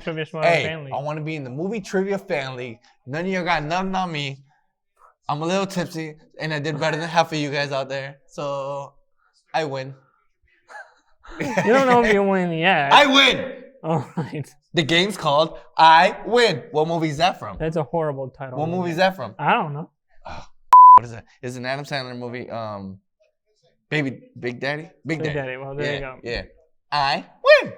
Trivia Schmoedown Hey, Fan League. I want to be in the movie Trivia Fan League. None of you got nothing on me. I'm a little tipsy, and I did better than half of you guys out there. So, I win. You don't know if you win yet. I win! All right. The game's called I Win. What movie is that from? That's a horrible title. What movie is that from? I don't know. Oh, what is that? It's an Adam Sandler movie. Big Daddy? Big Daddy. Well, there you go. Yeah. I win!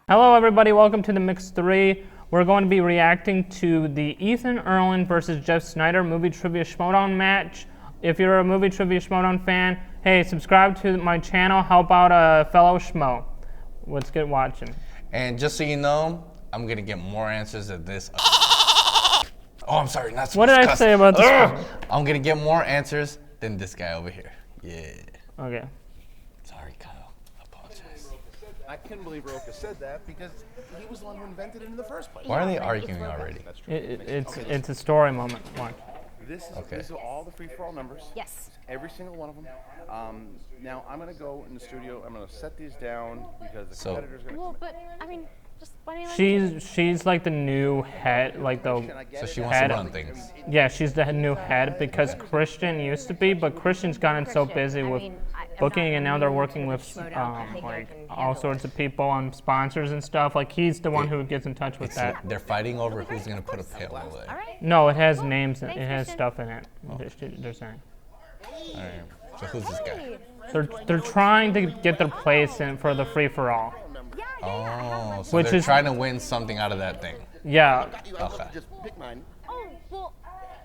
Hello, everybody. Welcome to the Mix 3. We're going to be reacting to the Ethan Erwin versus Jeff Sneider movie Trivia Schmoedown match. If you're a movie Trivia Schmoedown fan, hey, subscribe to my channel. Help out a fellow Schmo. Let's get watching. And just so you know, I'm going to get more answers than this. Oh, I'm sorry. Not so What did I say about this? I'm going to get more answers than this guy over here. Yeah. Okay. Sorry, Kyle. I apologize. I couldn't believe Roka said that because he was the one who invented it in the first place. Why are they arguing already? That's true. It's a story moment. Watch. This is all the free-for-all numbers. Yes. Every single one of them. Now I'm gonna go in the studio. I'm gonna set these down because the competitor's gonna. Well, but I mean, just why don't you She's like the new head, like the. So she wants to run things. Yeah, she's the new head because Christian used to be, but Christian's gotten so busy with booking, and now they're working with like all sorts of people on sponsors and stuff. Like he's the one who gets in touch with that. They're fighting over who's going to put a pail away. All right. No, it has names. It has stuff in it. They're saying. All right. So who's this guy? They're trying to get their place in for the free for all. Oh, so Which they're is trying to win something out of that thing. Yeah. Okay. Just pick mine. Oh well,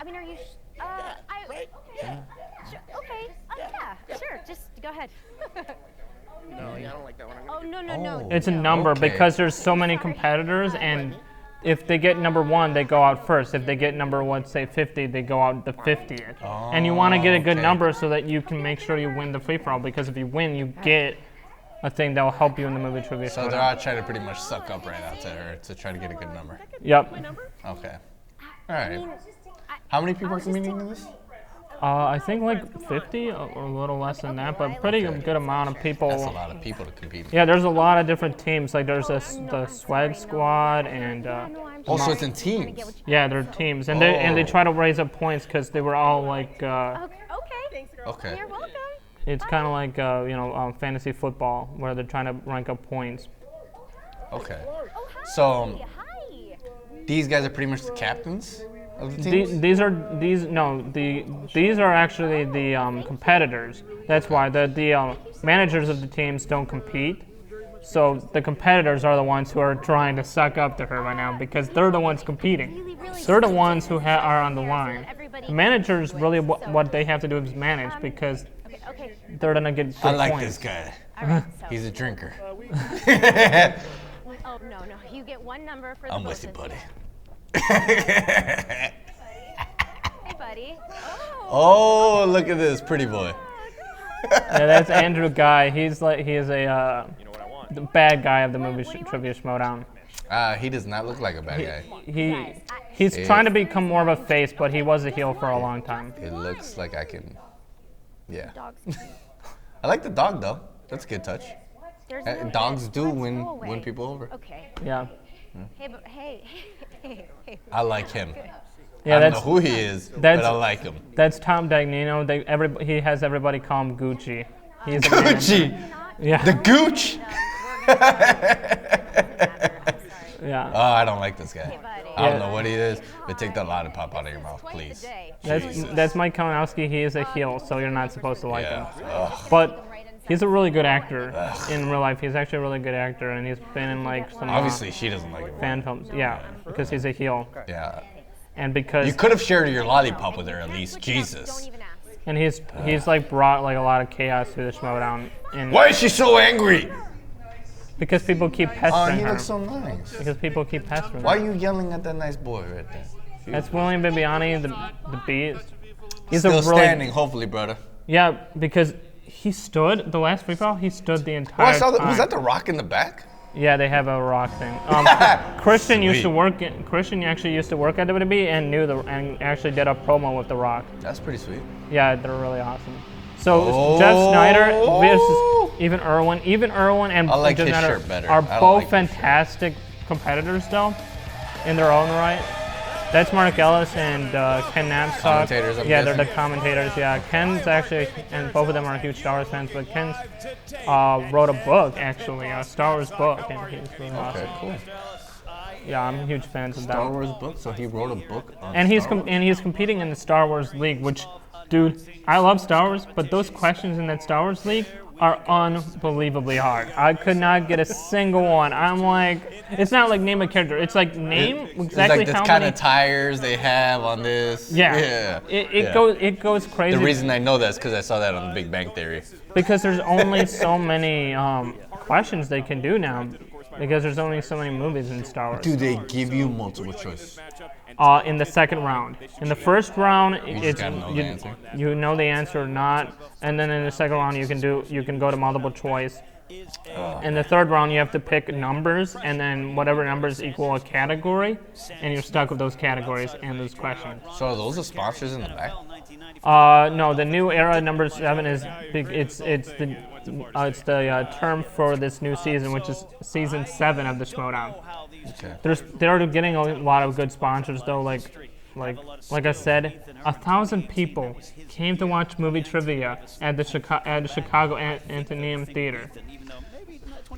I mean, are you? Sure, okay. Yeah. Sure. Just go ahead. No, I don't like that one. Oh no. It's a number Okay. because there's so many competitors, and if they get number 1, they go out first. If they get number, let's say 50, they go out the 50th. And you want to get a good okay. number so that you can make sure you win the free for all. Because if you win, you get a thing that will help you in the movie Trivia So they're Schmoedown. all trying to pretty much suck up right now to her to try to get a good number. Yep. Okay. All right. How many people are competing in this? I think like 50 or a little less than that, but pretty good amount of people. That's a lot of people to compete in. Yeah, there's a lot of different teams. Like there's the Swag Squad and Also, it's in teams. yeah, they're teams, and they try to raise up points because they were all like. Okay. Okay. You're welcome. It's kind of like fantasy football where they're trying to rank up points. Okay. Oh, hi. So Hi. these guys are pretty much the captains of the teams? These are actually the competitors. That's why the managers of the teams don't compete. So the competitors are the ones who are trying to suck up to her right now because they're the ones competing. They're the ones who are on the line. The managers really what they have to do is manage because Okay. they're gonna get good I like points. this guy. All right. So. He's a drinker. Oh no. You get one number for the. I'm with you, both of buddy. Hey, buddy. Oh, look at this pretty boy. Yeah, that's Andrew Guy. He is a the bad guy of the movie Trivia Schmoedown. He does not look like a bad guy. He's trying to become more of a face, but he was a heel for a long time. It looks like I can. Yeah. Dogs. I like the dog though. That's a good touch. There's no Dogs head. do Let's win go away. people over. Okay. Yeah. Hey, but hey. I like him. Yeah, I don't that's know who he is, but that's- I like him. that's Tom Dagnino. He has everybody call him Gucci. He's a Gucci, manager. Yeah. the Gooch. Yeah. Oh, I don't like this guy. buddy. I don't know what he is, but take that lollipop out of your mouth, please. That's Mike Kalinowski. He is a heel, so you're not supposed to like him. Yeah. Ugh. But he's a really good actor in real life. He's actually a really good actor, and he's been in like some Obviously, she doesn't like him. fan films. Yeah, because he's a heel, Yeah. and because You could have shared your lollipop with her at least. Jesus. Don't even ask. and he's like brought like a lot of chaos to the Schmoedown, and Why is she so angry? because people keep Oh, pestering he her. looks so nice. Because people keep pestering Why her. are you yelling at that nice boy right there? That's William Bibiani, the Beast. He's Still a really standing, hopefully, brother. yeah because he stood the last free for all. He stood the Oh, I entire saw that. time. Was that the rock in the back? Yeah, they have a rock thing. Christian used to Sweet. work. Christian actually used to work at WWE and and actually did a promo with the Rock. That's pretty sweet. Yeah, they're really awesome. So Jeff Sneider versus Ethan Erwin. Ethan Erwin and I like Jeff his Sneider shirt better. are I don't both like his shirt. fantastic competitors, though, in their own right. That's Mark Ellis and Ken Knapsack. Commentators, I'm yeah, they're guessing? the commentators. Yeah, Ken's actually, and both of them are huge Star Wars fans. But Ken's wrote a book, actually, a Star Wars book, and he's really awesome. Okay, cool. Yeah, I'm huge fans of that. Star Wars book. So he wrote a book on And he's Star Wars? and he's competing in the Star Wars League, which, dude, I love Star Wars, but those questions in that Star Wars League are unbelievably hard. I could not get a single one. I'm like, it's not like name a character. It's like name It's exactly like how this kind many. of tires they have on this. Yeah. Yeah. It goes crazy The reason I know that is because I saw that on The Big Bang Theory. because there's only so many questions they can do now. Because there's only so many movies in Star Wars. Do they give you multiple choice? In the second round. In the first round, it's gotta know the answer. you know the answer or not, and then in the second round you can go to multiple choice. In the third round, you have to pick numbers, and then whatever numbers equal a category, and you're stuck with those categories and those questions. So are those the sponsors in the back? No, the new era number 7 is it's the term for this new season, which is season 7 of the Schmoedown. Okay. They're getting a lot of good sponsors though, like I said, 1,000 people came to watch movie trivia at the Chicago Athenaeum Theater.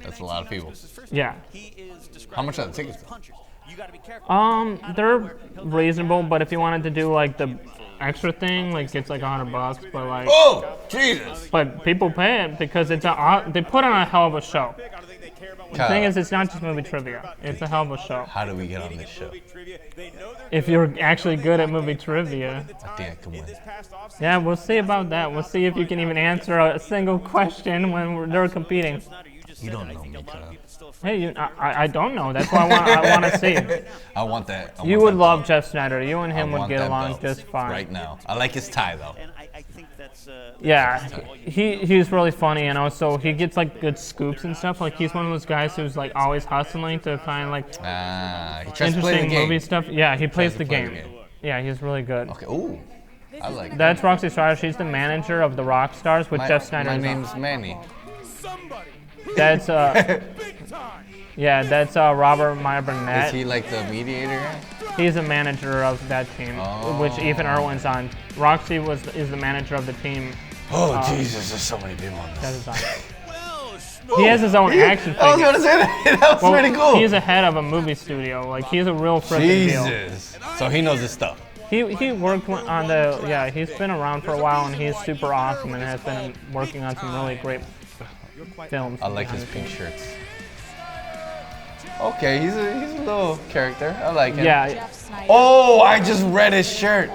That's a lot of people. Yeah. How much are the tickets? They're reasonable, but if you wanted to do like the extra thing, like it's like $100, but like. Oh, Jesus! But people pay it because they put on a hell of a show. The thing is, it's not just movie trivia. It's a hell of a show. How do we get on this show? If you're actually good at movie trivia. I think I can win. Yeah, we'll see about that. We'll see if you can even answer a single question when they're competing. You don't know me, Kyle. Hey, I don't know. That's why I want to see. I want that. I You want would that love belt. Jeff Sneider. You and I him would want get that along belt just fine. right now. I like his tie though. Yeah, he's really funny, and also he gets like good scoops and stuff. Like he's one of those guys who's like always hustling to find like He tries to play the interesting game. movie stuff. Yeah, he plays to the play the game. game. Yeah, he's really good. Okay. Ooh, I like. That's Roxy Strider. She's the manager of the Rock Stars with Jeff Sneider. My is on. name's Manny. That's yeah, that's Robert Meyer Burnett. Is he like the mediator guy? He's a manager of that team, which Ethan Erwin's on. Roxy is the manager of the team Oh Jesus, there's so many people on that this. is on. He has his own action I was figure. gonna say that. That was Well, pretty cool. He's a head of a movie studio. Like he's a real freaking deal. Jesus. So he knows his stuff. He worked on the he's been around for a while and he's super awesome and has been working on some really great films. I like his pink shirts. Okay, he's a little character. I like him. Yeah, Oh, I just read his shirt.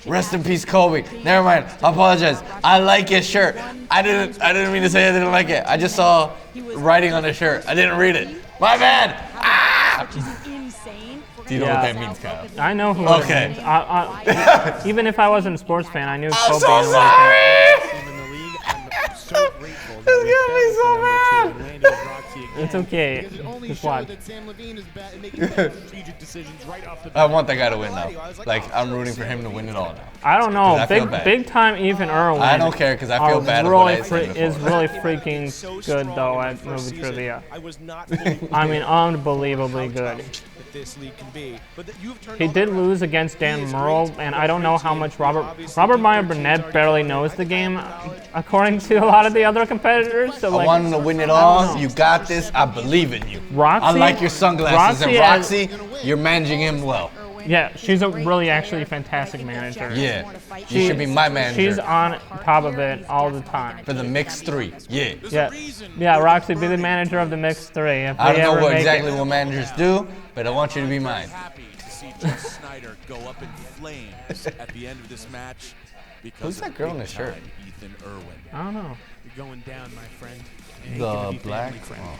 Rest in peace, Kobe. Never mind. I apologize. I like his shirt. I didn't mean to say I didn't like it. I just saw writing on the shirt. I didn't read it. My bad. Ah! Do you know what that means, Kyle? I know who Okay. it means. Even if I wasn't a sports fan, I knew I'm Kobe. so and really sorry. It's getting me so mad. It's okay. Just watch. I want that guy to win now. Like I'm rooting for him to win it all now. I don't know. I feel bad. Big time Ethan Erwin. I don't care because I feel bad about really what I said is before. really freaking good though at movie trivia. I mean, unbelievably good. He did lose against Dan Murrell, and I don't know how much Robert Meyer Burnett barely knows the game, according to a lot of the other competitors. So I like, want him to win it all. You got this. I believe in you. Roxy- I like your sunglasses. And Roxy Roxy, you're managing him well. yeah, she's a really actually fantastic manager. Yeah. You should be my manager. She's on top of it all the time. For the mixed 3. Yeah. Yeah, Roxy, be the manager of the mixed 3. If I we don't know ever what make exactly it. what managers do, but I want you to be mine. Happy to see Jeff Sneider go up in flames at the end of this match. Who's that girl in the shirt? Ethan Erwin. I don't know. You're going down, my friend. The black. Oh,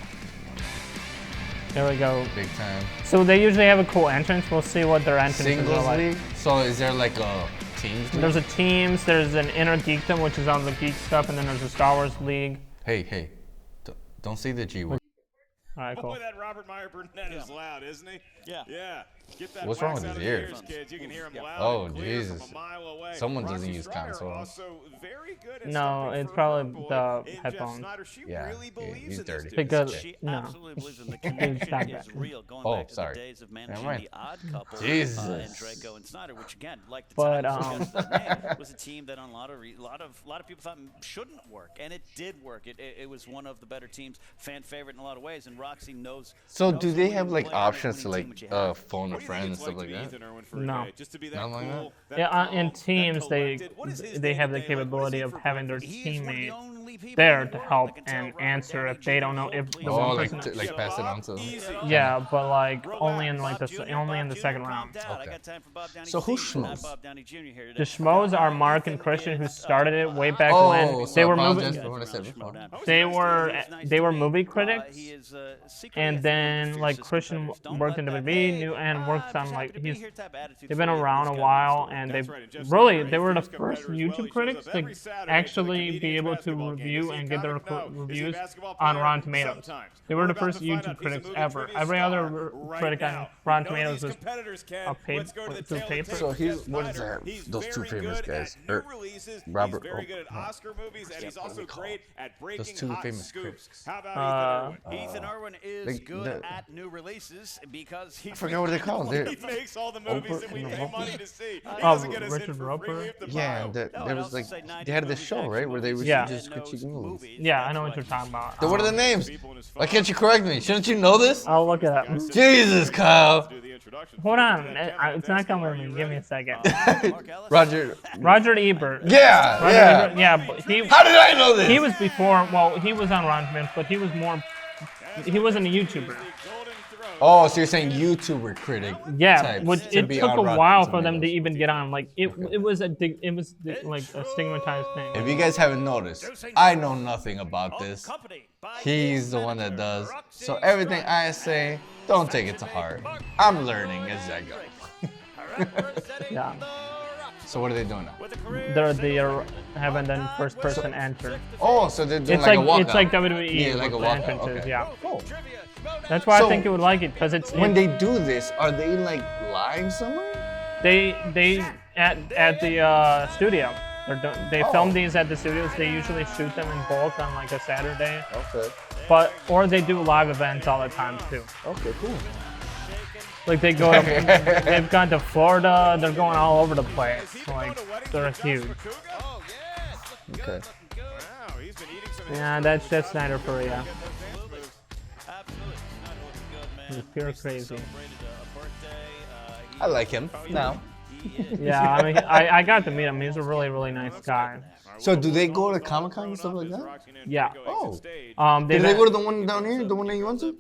There we go. big time. So they usually have a cool entrance. We'll see what their entrances are Singles like. league? So is there like a teams league? There's a teams, there's an inner geekdom, which is all the geek stuff, and then there's a Star Wars league. Hey. Don't say the G word. All right, cool. Boy, that Robert Meyer Burnett is loud, isn't he? Yeah. Yeah. Get that What's wrong wax with out his of the ears? kids. You can hear him loud Oh, and clear Jesus. from a mile away. Someone doesn't Roxy use Striar console. also very good at No, stopping it's for probably her boy the in Jeff headphones. Sneider. She Yeah, really believes he's in dirty. this dude. Because She no. absolutely believes in the Stop connection that. is real. Going Oh, back to sorry. the days of Never managing mind. the Odd Couple Jesus. and Draco and Sneider, which again, like the But, time that was a team that on a lot of people thought shouldn't work, and it did work. It was one of the better teams, fan favorite in a lot of ways, and Roxy knows. So knows do the they winning have like player on a options to winning like team, which you have. phone a What do you friend think and it's stuff like like to be that? Ethan Erwin for No. a day? Just to be that Nothing like that? cool, that Yeah, calm, in that teams, collected. What is his they have the day-to-day like? What is he capability of for having their breakfast? He is one of the teammate only people there in the to world help that can tell and Robert answer Downey if they don't know Jr. if the please Oh, one like person. like pass it on to them. Easy. Yeah, but like Relax. only in like Bob the Jr., only in Bob the Jr., second calm round. down. I Okay. got time for Bob Downey So who's Sr., not Schmoes? Bob Downey Jr. here today. The Schmoes are Mark and Christian who started it way back Oh, when so they I were apologize movie. for what I said before. They were movie critics, and then like Christian worked in WWE, knew and worked on like they've been around a while, and they were the first YouTube critics to actually be able to review and get their reviews on Rotten Tomatoes. They were the first YouTube critics ever. Every other critic on Rotten Tomatoes was a through paper. So he's what is that? Those two famous guys. Robert. He's very good at Oscar movies, and he's also great at breaking Those two hot famous scoops. critics. How about Ethan Erwin? Ethan Erwin is They- good the- at new releases because he I forgot what they call them. He makes all the movies that we pay money to see. He Oh, doesn't get us in Richard for Roper? free. We have to buy Yeah, them. there was like they had this show right where they would Yeah. just critique movies. Yeah, I know what you're talking about. Then what are the names? Why can't you correct me? Shouldn't you know this? I'll look it up. Jesus, Kyle. Do the introduction. Hold on, it's not coming to me. Give me a second. Roger. Roger Ebert. Yeah, Roger yeah. Ebert, yeah, but How did I know this? he was before. Well, he was on Rotten Tomatoes, but he was more. He wasn't a YouTuber. Oh, so you're saying YouTuber critic? Yeah, types which to it be took on a Rotten while for them to Tomatoes. even get on. Like it was like a stigmatized thing. If you guys haven't noticed, I know nothing about this. He's the one that does. So everything I say, don't take it to heart. I'm learning as I go. Yeah, So what are they doing now? they're having the first person enter. Oh, so they're doing It's like a like walkout. it's like WWE Yeah, like with a the walkout. entrances. Okay. Yeah, Cool. that's why So, I think you would like it because it's When they do this, are they like live somewhere? they at the studio. They Oh. film these at the studios. They usually shoot them in bulk on like a Saturday, Okay. or they do live events all the time too. Okay, cool. Like they go, they've gone to Florida. They're going all over the place. Like they're huge. Okay. Wow, he's been eating some Yeah, that's Jeff Sneider for you. He's pure crazy. I like him. No. Yeah, I mean, I got to meet him. He's a really, really nice guy. So do they go to Comic Con and stuff like that? Yeah. Oh. They've Did they go to the one down here? The one that you went to?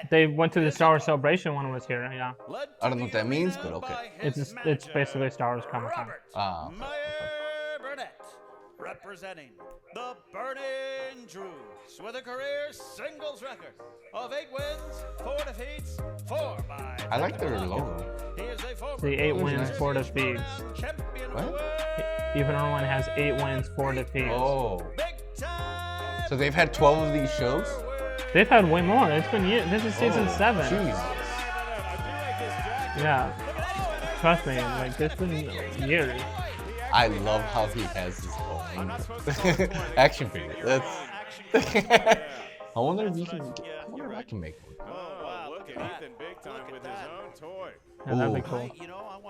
they went to the Star Wars Celebration when it was here. Yeah, I don't know what that means, but okay. it's basically Star Wars Comic Con. Ah. Meyer Burnett, representing the Burning Drews with a career singles record of 8 wins, 4 defeats, 4 by. I like their logo. He is a former The 8 wins, 4 defeats. champion. What? Ethan Erwin has 8 wins, 4 defeats. Oh. Big time. So they've had 12 of these shows? They've had way more. It's been years. This is season 7. Jesus. Yeah. Trust me, like this been years. I love how he has his own action figure. That's. I wonder if you can. I wonder if I can make one. Oh, look at Ethan big time with his own toy. Yeah, that'd be Ooh. cool.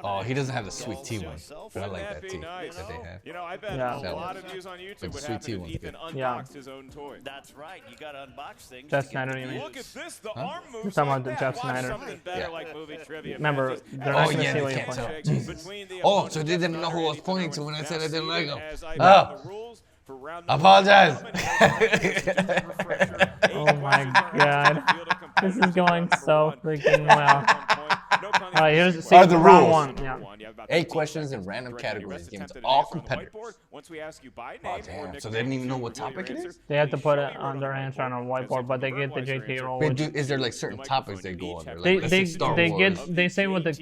Oh, he doesn't have the sweet tea one, but I like Wouldn't that be tea nice? that they have. You know, I bet Yeah. a That lot one. of views on YouTube the would sweet tea happen if one's Ethan good. Yeah. unboxed his own toy. That's right. You got to unbox things. Jeff to get Sneider, the you mean? Look at this, the Huh? arm moves You're talking like about the that. Jeff Watch Sneider. something better Yeah. like movie trivia. Remember, Just they're not Oh gonna yeah, see they what you can't play. tell. Jesus. between the Oh, opponents so they Jeff didn't know who I was Sneider pointing and to when I Ethan said I didn't Erwin. like him. As I Oh. read the rules for round I number apologize. 1, Oh my God. This is going so freaking well. Alright, here's Are the round rules. 1. Yeah. 8 questions in random categories given to all competitors. Once we ask you by Oh name or damn! So they didn't even know what topic it is. They have to put it on their answer on a whiteboard, but they get the JT roll. Wait, Which is there like certain topics they go under? they Like, let's say Star they Wars. get they say what the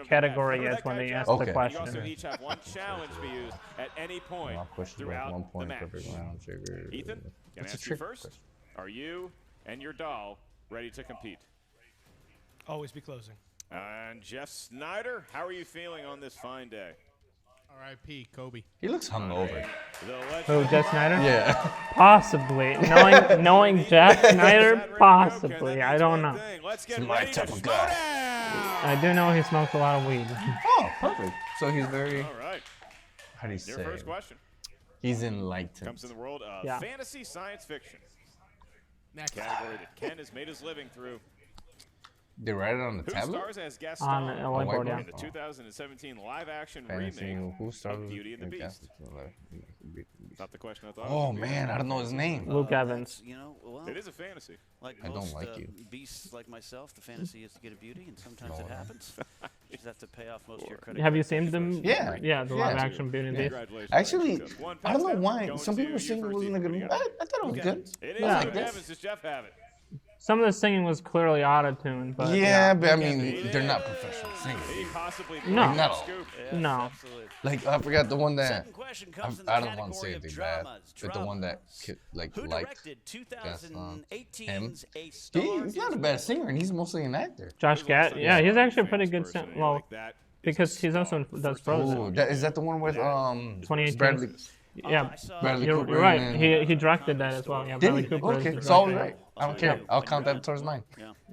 category is when they ask Okay. the You question. also each have one challenge to be used at any point All questions worth throughout 1 the point match. perfect round trigger. Ethan, can I What's a ask you trick first? question? Are you and your doll ready to compete. Always be closing. And Jeff Sneider, how are you feeling on this fine day? R.I.P. Kobe. He looks hungover. The legend. Who, Jeff Sneider? Yeah. Possibly. Knowing Jeff Sneider, possibly. I don't know. Let's get my ready type to of slow guy. down. I do know he smokes a lot of weed. Oh, perfect. So he's very. All right. How do you Your say? first question He's enlightened. comes in the world of Yeah. fantasy science fiction. Next. Category that Ken has made his living through. They write it on the Who tablet. stars as guest On star a whiteboard, yeah. in the 2017 live-action Fantasy. remake Who stars of Beauty and the Beast? Not the question I thought. it Oh was. man, I don't know his name. Luke Evans. You know, well, It is a fantasy. like I don't most like you. beasts like myself, the fantasy is to get a beauty, and sometimes it happens. You just have to pay off most of your credit. Have you card seen fees them? first. Yeah. Yeah, the Yeah. live action Beauty and the Beast. Congratulations. Actually, Success. One I don't know pass why. down. Some Going people to saying you it first, wasn't a Ethan. good What movie. do you got? I thought it was good. It is Yeah. Luke Like Evans. Does Jeff have it? Some of the singing was clearly auto-tuned, but Yeah, but I mean, they're not professional singers. He possibly No. broke No. the scoop. Yes, No. absolutely. Like I forgot the one that Second question comes in the I don't want to say category of anything bad, dramas, but the one that like Who liked. directed him. 2018's A Star He's not a bad singer, and he's mostly an actor. Josh Gad, yeah, he's actually a pretty good Famous person, singer. Well, like that. because he's also does Frozen. Ooh, is that the one with 2018. Bradley? Yeah, Bradley you're Cooper right. and- He directed that as well. Yeah, Did Bradley he? Cooper. is Okay, the so I was director. right. I don't care. I'll count that towards mine.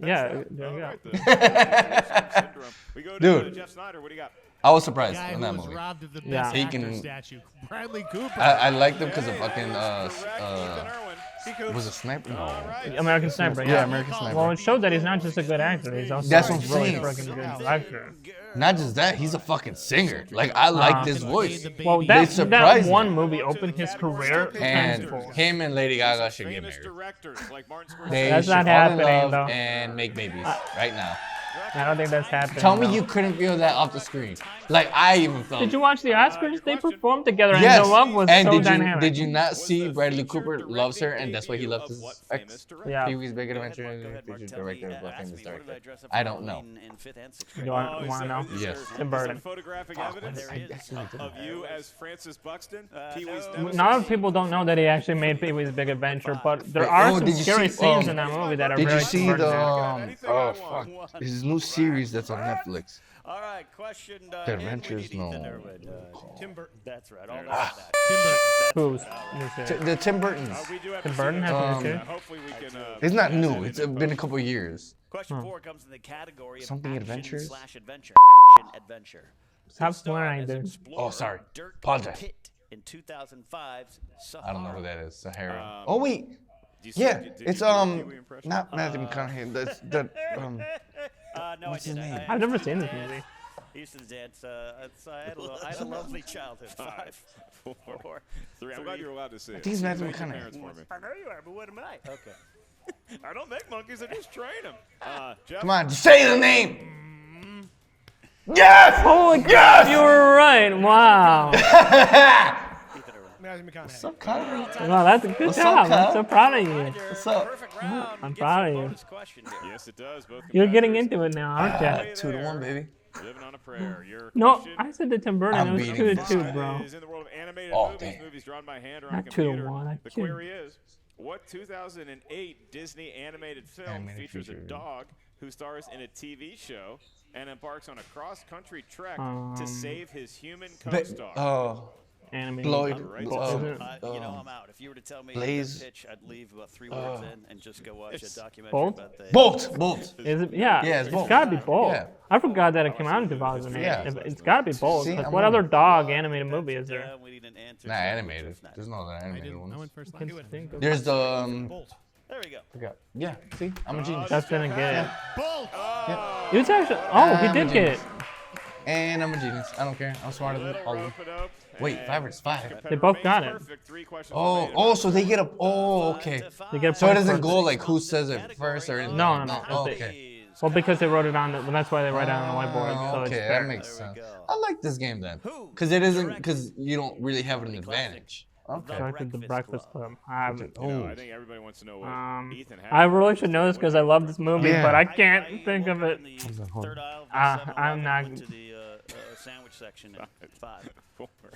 Yeah, there you go. Syndrome. We go to Dude. Jeff Snyder. What do you got? I was surprised Guy in who that was movie. robbed of the Yeah. best He actor can- statue. Bradley Cooper. I liked him because of fucking Correct, Ethan Erwin. was a sniper. All No. right. American Sniper. Yeah, Yeah, American Sniper. Well, it showed that he's not just a good actor. He's also That's a what I'm really saying. freaking good actor. Not just that, he's a fucking singer. Like I like this voice. Well, They that surprised me. one movie opened his career And tenfold. him and Lady Gaga should get Famous married. directors like Martin Scorsese. They That's should not fall in happening, love though. and make babies right now. I don't think that's happening. Tell me though. you couldn't feel that off the screen. Like I even felt. Did you watch the Oscars? They performed together, and Yes. the love was and so did you dynamic. did you not Was see the Bradley feature Cooper loves her, and that's why he debut loves of what his famous ex? director? Yeah. Pee Wee's Big Go Adventure, ahead, Mark, feature tell me, director, ask famous me, what did director. I dress up I for don't know. Halloween in 5th and 6th grade? You want to know? Yes. Tim Burton. Some photographic evidence there it is. of you as Francis Buxton, Pee-wee's no. nemesis. A lot of people don't know that he actually made Pee Wee's Big Adventure, but there are some did you scary see, scenes in that movie that are Did very you see Burton-esque. the oh fuck his new series that's on Netflix? All right, question. The Adventures, no. Tim Burton. That's right. All Tim that. Burton. Who's new series? The Tim Burtons. We do have Tim to Burton see has it. a new series? Hopefully we can. It's not add new. that in It's in been a post. couple of years. Question 4 comes in the category of Something action adventures? slash adventure. Action adventure. Stop Who starred swearing, as dude. explorer Oh, sorry. Dirk Apologize. Pitt in 2005's Sahara. I don't know who that is. Sahara. Um, Oh wait, Do you see- yeah, did you it's do a Pee-wee impression? not Matthew McConaughey. That's the No, What's I his did. name? I've never seen this movie. He used to dance. I had a lovely childhood. 5, 4, 3. I'm glad you're allowed to see it. I think it's Matthew Thank your McConaughey. parents for me. I know you are, but what am I? Okay. I don't make monkeys. I just train them. Jeff, Come on, just say the name. Yes! Holy crap, you were right. Wow. Ethan Erwin. Matthew McConaughey. What's up, Connor? Wow, that's a good What's up, job. I'm Kyle? so proud of you. What's up? Perfect round. I'm Gets proud a of you. bonus question here. Yes, it does. Both You're getting competitors. into it now, aren't you? Hey 2-1, there. baby. Living on a prayer. Your No, question I said to Tim Burton. I'm It was beating 2 to this 2, guy. bro. is in the world of animated Oh, movies. damn. Movies drawn by hand or on Not a 2 to computer. 1, I The kid. query is, what 2008 Disney animated film Animated features feature. a dog who stars in a TV show and embarks on a cross-country trek to save his human co-star? Animated. Floyd. Right. You know, I'm out. If you were to tell me Blaze. the pitch, I'd leave about 3 words in and just go watch a documentary Bolt? about the. Bolt. Is it? Yeah. Yeah, it's it's Bolt. gotta be Bolt. Yeah. I forgot that it came out in 2008. Yeah. It's gotta be Bolt. See, 'cause I'm what winning. other dog animated movie is there? We need an answer. Not animated. There's no other I animated didn't. I ones. went first. Can't think of- There's the Bolt. There we go. forgot. Yeah. See, I'm a genius. That's gonna get it. Bolt. He was actually. Oh, he I'm a did get it. genius. And I'm a genius. I don't care. I'm smarter than Little all of them. rope-a-dope, Wait, and 5 versus 5. competitor They both got remains it. perfect. 3 questions Oh, remaining. so they get a. Oh, okay. They get a So it point doesn't for- go like who says it first or anything. No, no. Oh, It's okay. Well, because they wrote it on the. Well, that's why they write it on the whiteboard. So it's Okay, fair. that makes There we sense. go. I like this game then, Who because it isn't directed because you don't really have an advantage. Okay. Directed the Breakfast Club. I haven't. You know, Oh, I think everybody wants to know what Ethan has. I really should know this because I love this movie, Yeah. but I can't think of it. Third aisle, I'm not- Went to the sandwich section in 5,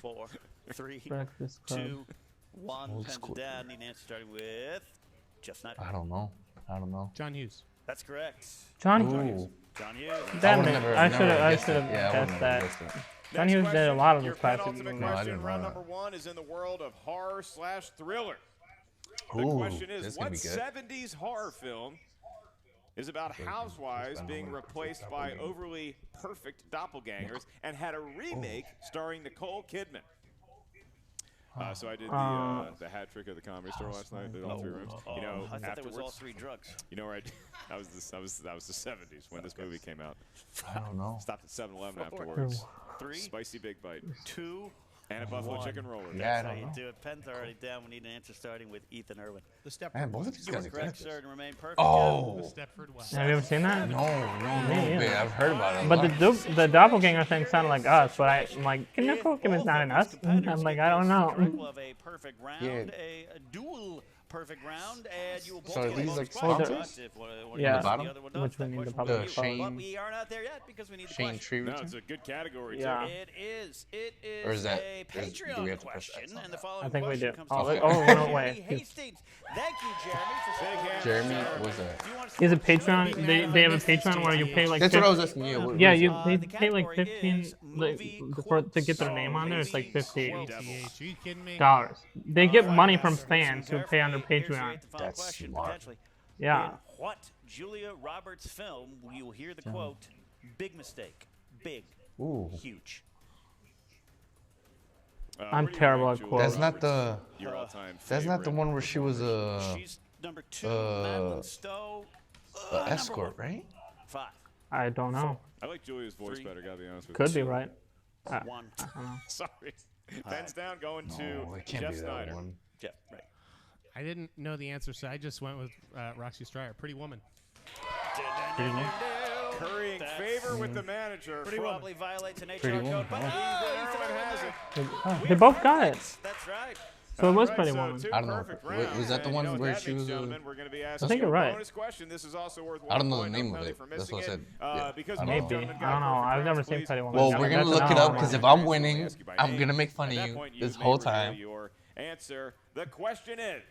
4, 3, Breakfast Club. 2, 1. Old Pens school. down. Need an answer starting with Jeff Snyder. I don't know. I don't know. John Hughes. That's correct. John Ooh. Hughes. John Hughes. Damn would've it. never- I never should have guessed it. Yeah, I would've guessed never that. guessed it. John Next Hughes did a question, lot of your those classic penultimate movies. No, I question, didn't know round that. number 1 is in the world of horror/thriller. The Ooh, question is, this what gonna be good. 70s horror film is about housewives being replaced by overly perfect doppelgangers and had a remake starring Nicole Kidman? So I did the hat trick at the Comedy Store last night. Did all 3 rooms. You know, I thought that was all afterwards, 3 drugs. you know where that was the 70s when this movie came out. I don't know. Stopped at 7-Eleven afterwards. 3, Spicy Big Bite 2, and a buffalo chicken roller. Yeah, I How don't you know. do it. Pen's already down. We need an answer starting with Ethan Erwin. The Stepford. Man, both of these You were guys are correct, good. sir, and remain perfect. Oh. Stepford West. Have you ever seen that? No, Yeah. babe, I've heard about it. a But lot. the doppelganger thing sounded like us, but I'm like, Nicole Kidman's not in us. I'm like, I don't know. Of a perfect round, Yeah. a dual perfect round, and you will both So are get these bonus like points sponsors? if one Yeah. does, the bottom? other one does. Which we That need to question publish. will be Shane- But we are not there yet because we need the Shane question. Tree No, Return? it's a good category, Yeah. It is. It is Or is that- a do we Patreon have to press question, X on and the that? following I think we question do. comes Oh, from oh, Jeremy wait. Hastings. Thank you, Jeremy, for supporting Jeremy, us. what's that? Do you want to Is a support the show? Patreon? They have a Patreon where you pay like. That's what I was 50 asking you. What Yeah, is you it? they the pay like category 15 is like, movie to get their name on there. It's like quotes. $50. ATH. Are you kidding me? They get All money right, from listen fans who pay under carefully. Here's your Patreon. eighth and final That's question, smart. potentially. Yeah. In what Julia Roberts film you will hear the quote, "Big mistake, big, Ooh. huge"? I'm where do you terrible rank at Julia quotes. That's not the. Your all-time That's not the favorite one where she was She's number 2, Madeline Stowe. a Number escort, 1. right? 5, I don't know. I like Julia's voice 3, better, gotta be honest with Could you. be right. 1. Sorry. Pens down, going No, to it can't Jeff be that Sneider. one. Jeff, right. I didn't know the answer, so I just went with Roxy Stryer. Pretty Woman. Currying That's favor with the manager. probably violates an HR Pretty code, Woman, but huh? Ethan Erwin has it. They both got it. That's right. So it was All Pretty right, so Woman. two I don't know. perfect Wait, rounds. was that the And one you know what where that she means, was, gentlemen? We're going to be I asking think you you're a right. bonus question. This is also worth I don't know one the point, name no of penalty it. for That's missing what I it. said. Yeah. Because I don't both know. Maybe. gentlemen I got don't know. perfect I've never rounds, seen please. Pretty Woman. Well, That's we're gonna an look it hour up long. because if I'm winning, Ask you by I'm name. gonna make fun At of that you point, this may whole reveal time. Your answer. The question is,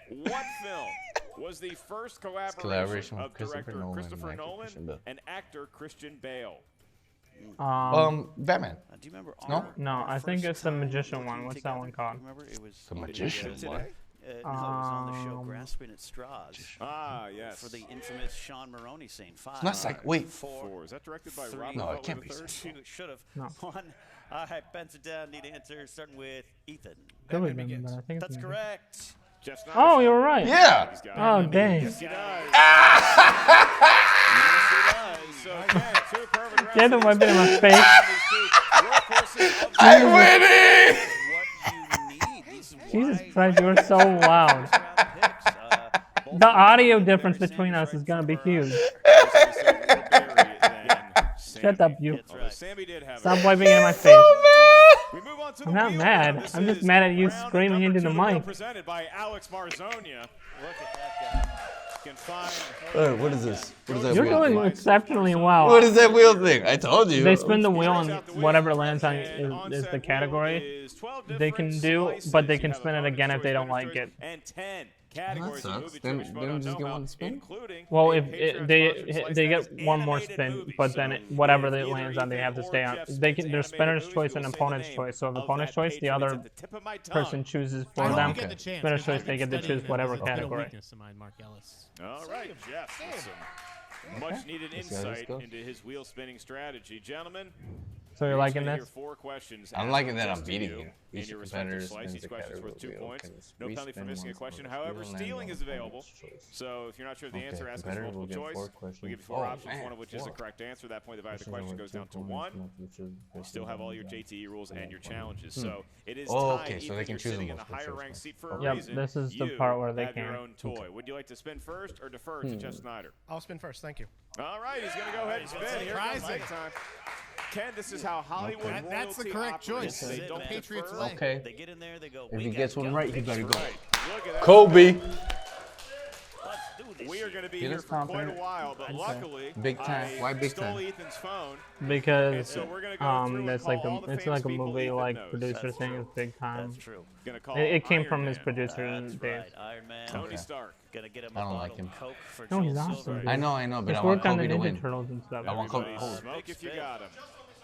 what film was the first collaboration with of Christopher director Nolan and Christopher actor Nolan Christian Bale. and actor Christian Bale? Batman. Do you remember? No? our No, I think first it's the time magician one. working What's that one together? called? Remember, it was The magician today? one? No, it was on the show, Um, grasping at straws. Ah, yes. For the infamous Sean Maroney scene. 5. It's not psych. Wait. 4. Is that directed by 3, Robert No, it Butler can't be III? so. 2, should have. No. 1. All right, pencil down. Need answers starting with Ethan. Could be, Batman but I think That's it's correct. Jeff Sneider. Oh, you were right. Yeah. He's got Oh, it. dang. Yes, he does. Yes, he does. So, again, 2 perfect rounds. Get the for weapon in my these face. workhorses of the I'm winning. What you need. These Jesus wide Christ, you are so loud. round picks. Both The of audio them, difference Barry between Sanders us is right gonna be for huge. Shut Shut up, you. Sammy did have Stop it. wiping it in my face. We move on to the I'm not wheel mad. round. This I'm just is mad at you round screaming number into the 2 to go, mic. Presented by Alex Marzonia. Look at that guy. Can find What is this? What is that You're wheel doing thing? exceptionally well. What is that wheel thing? I told you. They spin the wheel and Out the wheel, whatever lands on and on is set the wheel category. is 12 They can different do, slices. but they You can have spin it a again if bonus they choice, don't bonus like choice, it. And 10 categories of sucks. movie Then- trivia then Schmoedown just get know-how, one spin? including Well, a if Patreon they sponsored slice they that get is one more animated spin, movie. but then So whatever if that either lands on, they Ethan have to or stay on. Jeff They spins can. There's animated spinner's movies, choice we and will say the opponent's name choice. So if of opponent's that choice, the patron. other It's at the tip of my tongue. person chooses I for hope them. you get the chance. Spinner's because choice, I've they been get to studying choose him. whatever It's been a category. weakness of mine, Mark Ellis. All right, Jeff. with some much-needed Let's see how this insight goes. into his wheel-spinning strategy. Gentlemen, So you're liking gonna this? hear 4 questions. I'm asked liking that I'm just to beating you you. in Each your respective competitor slice. spins Each the question's worth 2 category wheel. points. Can No penalty for respin missing a once question. on However, wheel and stealing on is available. opponent's choice. So if you're not sure of the Okay, answer, ask us competitor multiple will get choice. 4 We give questions. you 4 Oh, options, man, one of which is the 4. correct answer. That point, the Questions question over goes 2 down to opponents, 1. multiple choice You questions still have all your on the JTE rules and your point. challenges. So it is Oh, tied. okay, so even they if can you're choose sitting a in a multiple higher choice ranked one. seat for a Yep, reason. this is the You part where they have your can. own toy. Would you like to spin first or defer to Jeff Sneider? I'll spin first. Thank you. All right, he's going to go ahead and spin. Here comes Surprising. night time. Ken, this is how Hollywood royalty That's the correct operates. choice. They The don't Patriots defer. win. Okay. They get in there, they go. If we he got gets one guns. right, he better go. Right. Look at that. Kobe. Let's do this. We are going to be He here looks for quite a confident. while, but luckily, Big time. I Why big stole time? Ethan's phone. Because So we're gonna go through and that's call like all the it's famous like a people movie Ethan like knows. producer That's thing true. is big time. That's true. Gonna call It came Iron from Man, his producer That's days. right. Iron Man. Tony Stark. Gonna get him I a don't like bottle him. of Coke for No, he's Joel awesome, Silver. dude. I know, but He's I want worked on the Kobe to Ninja win. Turtles and stuff. I want Kobe. Everybody Oh, smoke if you got him.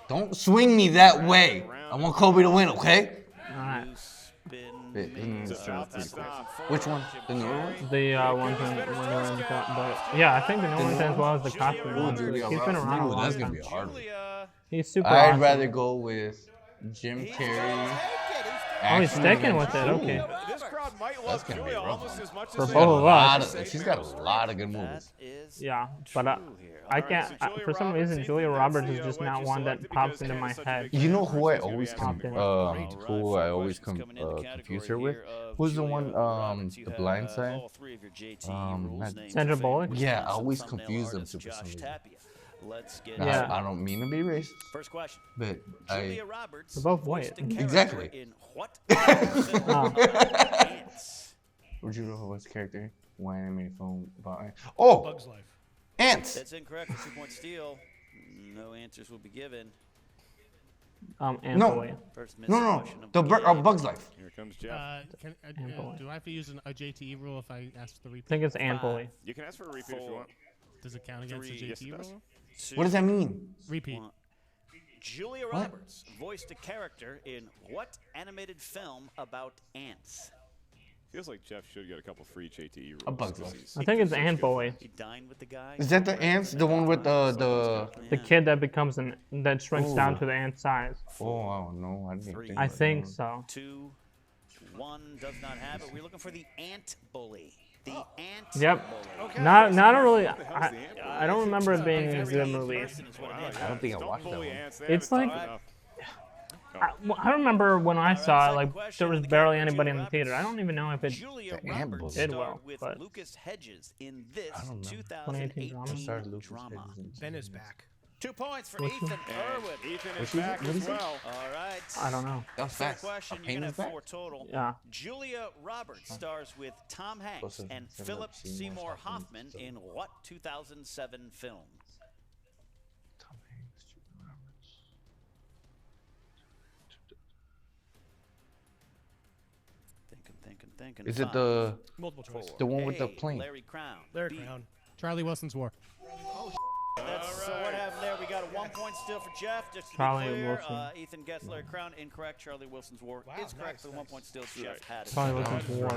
don't swing me that way. I want Kobe to win, okay? Alright. Wait, Stop. which one? The newer one? The ones when they're in the but yeah, I think the new ones as well as the costume ones. Julia He's been around a Ooh, long that's gonna time. be a hard one. He's super I'd awesome. rather go with Jim Carrey. Oh, he's Action sticking Man. with it. Okay. Ooh, This crowd might That's love gonna be a Julia rough almost one. as much For as both of us. She's got a lot of good movies. Yeah, but I can't. For some reason, Julia Roberts is just not one that pops into my head. You know who I always Confident. confuse her with? Who's the one The Blind Side? Sandra Bullock? Yeah, I always confuse them for some reason. Now, Yeah. I don't mean to be racist, First question. but Julia Roberts. They're both white. voiced a character Exactly. In what? Ants. would you know what's the character? Why animated film about ants? Oh, Bug's Life. ants. That's incorrect. For 2-point steal. No answers will be given. And No. Boy. First No, missed no, question of the the game. Bug's Life. Here comes Jeff. Do I have to use a JTE rule if I ask for the I repeat? think it's Anne Boy. You can ask for a repeat if you want. Does it count against the Three, yes, JTE it does. rule? What does that mean? Repeat. Julia What? Roberts voiced a character in what animated film about ants? Feels like Jeff should get a couple free JTE rules. A Bug's 'cause Life. he's- I think it's Anne Boy. He dined with the guy. Is that the ants? The one with The kid that becomes that shrinks down Ooh. to the ant size. Oh, I don't know. I didn't think. I about think that. so. 2, 1 does not have it. We're looking for the ant bully. The ant Yep. bully. Not a really. I don't remember it being a good movie. Person is what it is. I don't think I Don't watched that bully one. ants, they It's haven't like- tough enough. I remember when I saw it, second like question there in was the barely category, anybody in Julia the theater. I Roberts. don't even know if it. Julia The ant Roberts bully. Did starred well, with but- Lucas Hedges in this I don't know. 2018 drama. I started Lucas drama. Hedges Ben is back. 2 points for What's Ethan And Erwin. Ethan What's is he- back what as is he? well. All right. I don't know. That was Third fast. question, A you're pain gonna in have the back. 4 total. Yeah. Julia Roberts stars with Tom Hanks Closer and to Philip Seymour Seymour Hoffman. Hoffman in what 2007 film? Tom Hanks, Julia Roberts. Thinking. Is it the Multiple choice. one with the A, plane? Larry Crown. Larry B, Crown. Charlie Wilson's War. That's so what happened there. We got a 1-point steal for Jeff. Just to Charlie be clear, Wilson. Ethan gets Larry Crown incorrect. Charlie Wilson's War is correct for the 1-point steal. Jeff had it. Charlie Wilson's War. I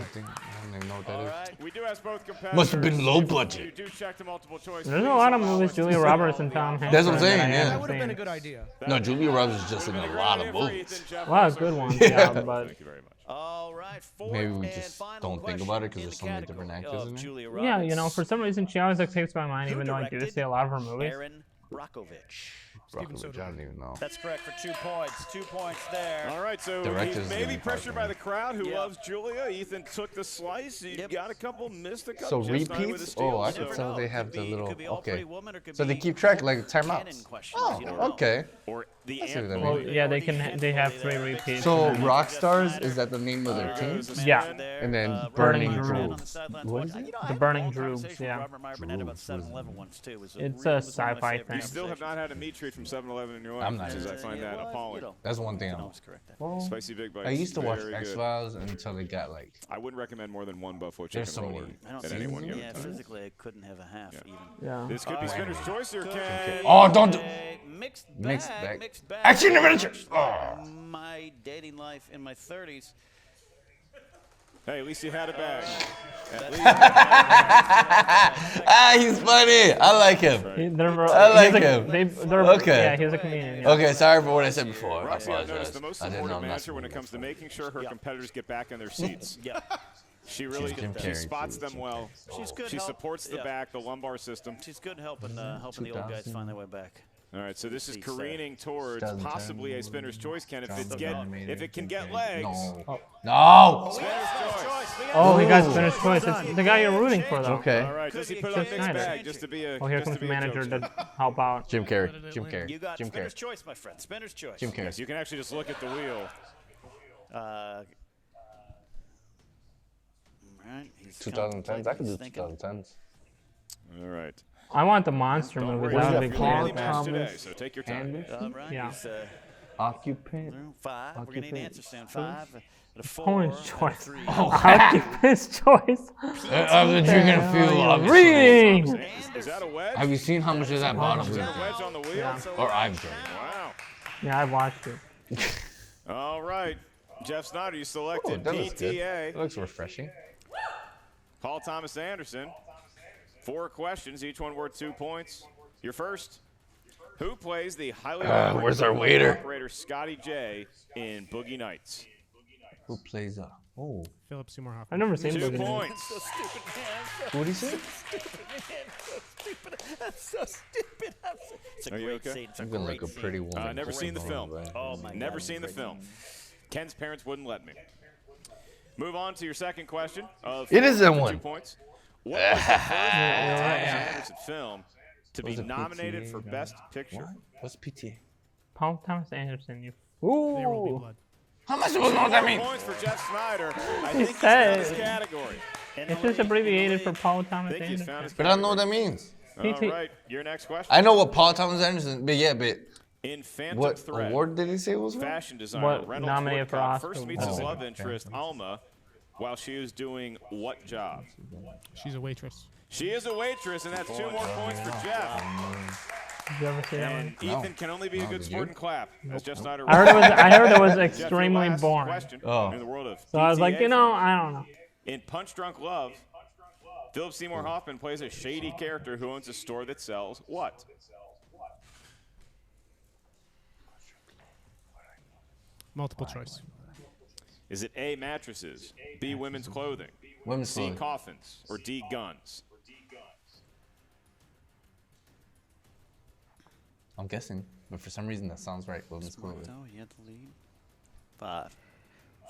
don't even know what All that is. right. We do ask both competitors. Must have been low You budget. do check the multiple choice. There's a please lot of allow movies us to Julia see Roberts all and the Tom options. Hanks. That's what I'm are in saying, that I yeah. haven't That would have been a seen. good idea. No, Julia Roberts is just in Been a great lot of idea for movies. Ethan, Jeff A lot of also. good ones, yeah, but Thank you very much. All right. Maybe Fourth we and just final don't think question about it 'cause in there's the so many different category actors of in there. Julia yeah, Roberts. you know, for some reason she always escapes my mind, Who even though I do directed see a lot of her movies. Aaron Brockovich. Brockovich, I don't even know. That's correct for 2 points. 2 points there. All right, so Director's he's maybe gonna be pressured by hard the crowd who Yeah. loves Julia. Ethan took the slice. He Yep. got a couple, missed a couple. So just not with a repeats? steal, Oh, I so- could tell they have the little. Could be all Okay. Pretty Woman or could So they be keep track like canon timeouts. questions. Oh, You don't know. okay. Or the I see what ant that Well, means. yeah, they have 3 repeats. So and then- rock stars is that the name of their team? Yeah. And then Burning Burning Droogs. Droogs. What is it? The Burning Droogs, yeah. Robert Meyer Burnett about 7-Eleven once too. It was It's really a was one of my sci-fi favorite thing. You still have not had a meat treat from 7-Eleven in your life. I'm not which is, I either. find that well, appalling. you know, That's one thing you I can know. always correct that. Well, Spicy Big Bites. I used to watch very X good. Files until it got like. I wouldn't recommend more than one Buffalo There's chicken so roller many I don't at think any one seasons. given yeah, time. physically I couldn't have a half even. Yeah. This could be spinner's choice here, Ken. Oh, don't do. Mixed Mixed bag. bag. Mixed bag. Action adventure. Oh. My dating life in my 30s. Hey, at least you had a bag. At least. Ah, he's funny. I like him. I like him. Okay. Yeah, he's a comedian. Yeah. Okay, sorry for what I said before. I Roxy, I've apologize. noticed the most I didn't know important I'm not manager when it comes to making sure her competitors get back in their seats. Yeah. She really Jim she Carrey, spots too. them well. She's good She help. supports the Yeah. back, the lumbar system. She's good helping helping the old guys find their way back. All right, so this is Seats careening towards 2010 possibly a spinner's choice, Ken. If Drama it can get animated, legs. No. No. Spinner's choice. Oh, he got Ooh. spinner's choice. It's the guy you're rooting for, though. Okay. All right, does he put it Jim on mixed Sneider. bag just to be a? Oh, here just comes to the be a manager jokester? to help out. Jim Carrey. Jim Carrey. You got Jim spinner's Carrey. choice, my friend. Spinner's choice. Jim Carrey. Yes, you can actually just look at the wheel. All right. He's 2010s. I could do thinking. 2010s. All right. I want the monster Don't movie. worry, That would Jeff, be you're the only cool. match today, so take your time. All right. Yeah. It's, Occupant. 5. We're going to need an answer soon. 5. A 4. Opponent's and a choice. 3. Occupant's choice. I'm the drinking a few. obviously. Reading. Is that a wedge? Have you seen how much is that bottom? Is that a wedge on the wheel? Or I've drank. Wow. Yeah, I watched it. All right. Jeff Sneider, you selected That looks good. PTA. It looks refreshing. Paul Thomas Anderson. 4 questions, each one worth 2 points. Your first. Who plays the highly where's our waiter? operator Scotty J in Boogie Nights? Who plays Oh. Philip Seymour Hoffman. I've never seen 2 Boogie Nights. points. So stupid, man. What did he say? That's so stupid. It's a Are you great okay? scene. It's a I'm gonna great like a scene. pretty woman. Never seen the film. Oh, my God. Never seen the film. Ken's parents wouldn't let me. Move on to your second question. It is that 2 one. points. What was the first Paul Thomas yeah. Anderson film to be Was it nominated PTA? for Best Picture? What's PTA? Paul Thomas Anderson. You There will be fool. blood. How am I supposed to know what that 4 means? points for Jeff Snyder. I He think he's found his said- category. It's just abbreviated for Paul Thomas I think he's found Anderson. his But I don't know category. what that means. All PT. right, your next question. I know what Paul Thomas Anderson, but yeah, but In Phantom what Thread, award did he say it was for? fashion designer What Reynolds nominated for Woodcock Oscar first meets his was it? love interest, Alma, while she is doing what job? She's a waitress. She is a waitress, and that's 2 more points for Jeff. Did you ever see that And one? Ethan can only be a good did sport you? and clap. As Jeff Snyder I heard it was Jeff, your extremely last boring. question Oh. in the world of So I was like, PTA I don't know. In Punch Drunk Love, Philip Seymour Hoffman plays a shady character who owns a store that sells what? Multiple choice. Is it A, mattresses, B, women's clothing, Women's C, clothing. coffins, or D, guns? I'm guessing, but for some reason that sounds right. Women's clothing. No, you had the lead. 5,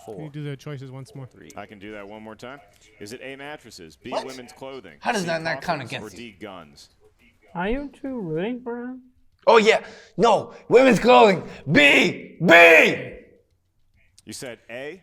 Can 4, you do the choices once more? 3. I can do that one more time. Is it A, mattresses, B, What? women's clothing, How does C, that not count coffins, against or you? D, guns? Are you two rooting for him? Oh yeah, no, women's clothing. B. You said A?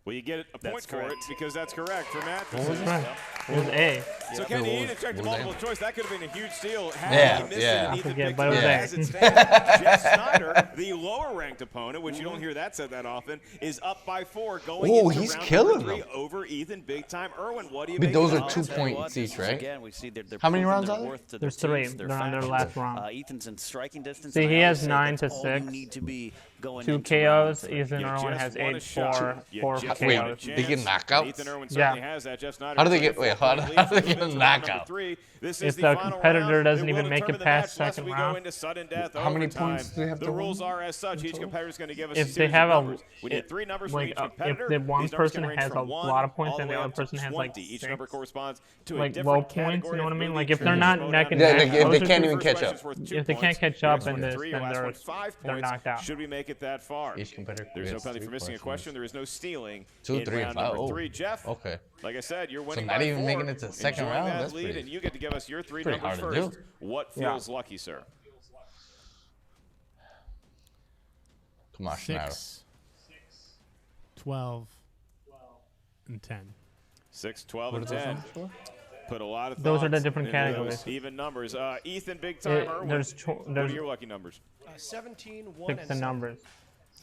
Well, you get a point for it correct. because that's correct for mattresses. Right. It was A. So Kenny, you What didn't check the was multiple that? choice. That could have been a huge steal. Had Yeah, he missed yeah. it, and I Ethan forget, picked but it it was up A. as it stands. Jeff Snyder, the lower-ranked opponent, which you don't hear that said that often, is up by 4 going Oh, into he's round killing number 3 them. over Ethan Big Time Erwin. What do you But make those of are that? 2 I'll tell you what, points this each, is, right? Again, we see they're How many proving rounds their are there? worth to There's their 3. teams, their They're on their faction. last round. Ethan's in striking distance. See, and he I has always say 9 that's to all you 6. need to be going 2 into round KOs. 3. Ethan You Erwin just has won a 8 shot. 4 You just KOs. Wait, won a they get chance. knockouts? Ethan Erwin Yeah. certainly has that. Jeff Snyder How do they with a get- wait, 4-point how lead do they to get move a into round number knockout? 3. This If is the final competitor round. doesn't It will even make it determine the past match, lest second we round. go into sudden death How many overtime. points do they have The to rules win? are as such. Each competitor is going to give us a If they series have of a, numbers. We need 3 numbers from like, each if competitor. the one These numbers can person range has a from 1 lot of points all and the the way other up to person has, like, 20. Each 6, number corresponds to a like, different low points, category you know what I of mean? movie Like, if they're Ethan not Schmoedown neck and is neck, the if they first can't even question catch is up. worth 2 If they points. can't catch Your up next in one this, 3, then your last they're- one 5 they're points. knocked out. Should we make it that far? Each competitor There's no gets penalty 3 for missing a question. questions. There is no stealing 2, in 3, and round 5. number Oh, 3. Jeff, okay. like I said, you're winning not by even 4, making it to the second enjoying round? that That's lead, pretty- and you get to give us your 3 pretty numbers hard to first. do. What Yeah. feels lucky, sir? Come on, Schneider. 6, 12, and 10. 6, 12, What and are those 10. numbers for? Put a lot of Those are the thoughts different into categories. those even numbers. Ethan, Big Time Erwin. There's What are your lucky numbers? 17, 1, pick and the 7. numbers.